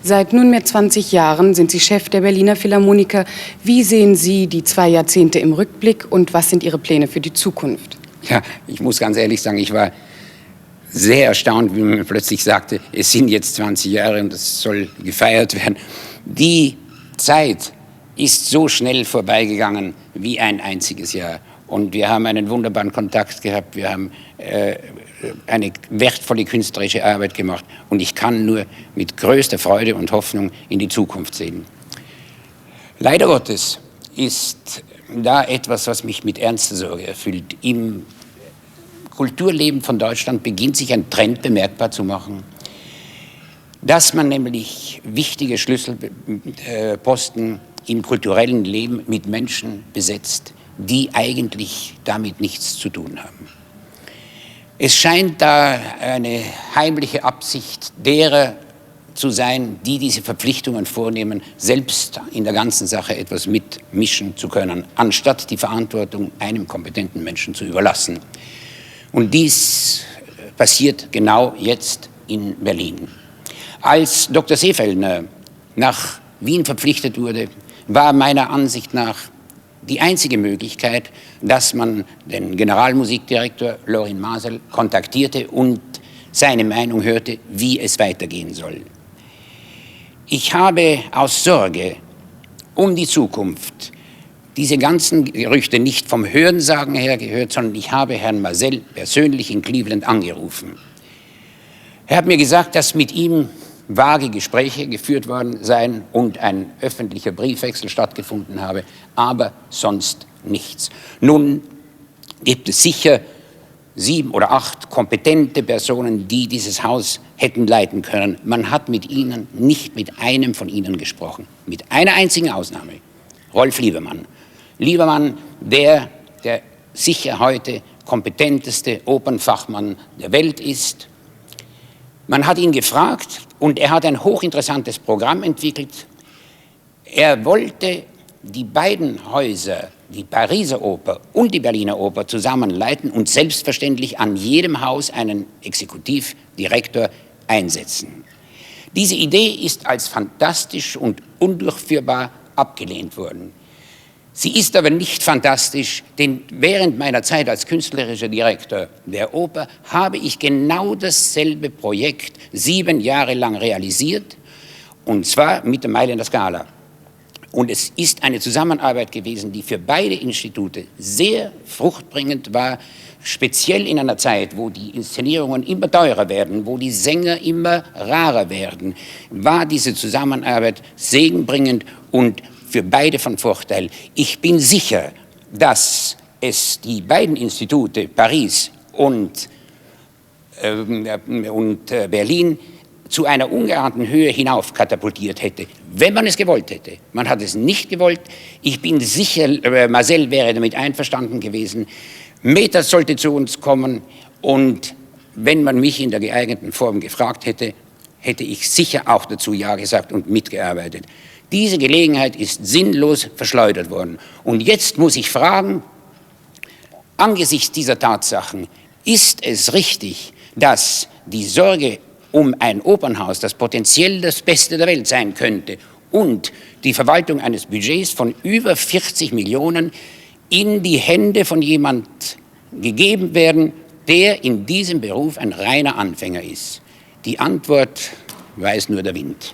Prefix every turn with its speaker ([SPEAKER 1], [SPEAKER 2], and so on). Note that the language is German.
[SPEAKER 1] Seit nunmehr 20 Jahren sind Sie Chef der Berliner Philharmoniker. Wie sehen Sie die 2 Jahrzehnte im Rückblick und was sind Ihre Pläne für die Zukunft?
[SPEAKER 2] Ja, ich muss ganz ehrlich sagen, ich war sehr erstaunt, wie man mir plötzlich sagte, es sind jetzt 20 Jahre und es soll gefeiert werden. Die Zeit ist so schnell vorbeigegangen wie ein einziges Jahr. Und wir haben einen wunderbaren Kontakt gehabt, wir haben eine wertvolle künstlerische Arbeit gemacht. Und ich kann nur mit größter Freude und Hoffnung in die Zukunft sehen. Leider Gottes ist da etwas, was mich mit ernster Sorge erfüllt. Im Kulturleben von Deutschland beginnt sich ein Trend bemerkbar zu machen, dass man nämlich wichtige Schlüsselposten im kulturellen Leben mit Menschen besetzt, die eigentlich damit nichts zu tun haben. Es scheint da eine heimliche Absicht derer zu sein, die diese Verpflichtungen vornehmen, selbst in der ganzen Sache etwas mitmischen zu können, anstatt die Verantwortung einem kompetenten Menschen zu überlassen. Und dies passiert genau jetzt in Berlin. Als Dr. Seefeld nach Wien verpflichtet wurde, war meiner Ansicht nach die einzige Möglichkeit, dass man den Generalmusikdirektor Lorin Maazel kontaktierte und seine Meinung hörte, wie es weitergehen soll. Ich habe aus Sorge um die Zukunft diese ganzen Gerüchte nicht vom Hörensagen her gehört, sondern ich habe Herrn Maazel persönlich in Cleveland angerufen. Er hat mir gesagt, dass mit ihm vage Gespräche geführt worden seien und ein öffentlicher Briefwechsel stattgefunden habe, aber sonst nichts. Nun gibt es sicher 7 oder 8 kompetente Personen, die dieses Haus hätten leiten können. Man hat mit ihnen, nicht mit einem von ihnen gesprochen. Mit einer einzigen Ausnahme. Rolf Liebermann. Liebermann, der sicher heute kompetenteste Opernfachmann der Welt ist. Man hat ihn gefragt und er hat ein hochinteressantes Programm entwickelt. Er wollte die beiden Häuser, die Pariser Oper und die Berliner Oper, zusammenleiten und selbstverständlich an jedem Haus einen Exekutivdirektor einsetzen. Diese Idee ist als fantastisch und undurchführbar abgelehnt worden. Sie ist aber nicht fantastisch, denn während meiner Zeit als künstlerischer Direktor der Oper habe ich genau dasselbe Projekt 7 Jahre lang realisiert, und zwar mit der Mailänder Scala. Und es ist eine Zusammenarbeit gewesen, die für beide Institute sehr fruchtbringend war, speziell in einer Zeit, wo die Inszenierungen immer teurer werden, wo die Sänger immer rarer werden, war diese Zusammenarbeit segenbringend und für beide von Vorteil. Ich bin sicher, dass es die beiden Institute, Paris und Berlin, zu einer ungeahnten Höhe hinauf katapultiert hätte, wenn man es gewollt hätte. Man hat es nicht gewollt. Ich bin sicher, Maazel wäre damit einverstanden gewesen. Meta sollte zu uns kommen und wenn man mich in der geeigneten Form gefragt hätte, hätte ich sicher auch dazu Ja gesagt und mitgearbeitet. Diese Gelegenheit ist sinnlos verschleudert worden. Und jetzt muss ich fragen, angesichts dieser Tatsachen, ist es richtig, dass die Sorge um ein Opernhaus, das potenziell das Beste der Welt sein könnte, und die Verwaltung eines Budgets von über 40 Millionen in die Hände von jemand gegeben werden, der in diesem Beruf ein reiner Anfänger ist? Die Antwort weiß nur der Wind.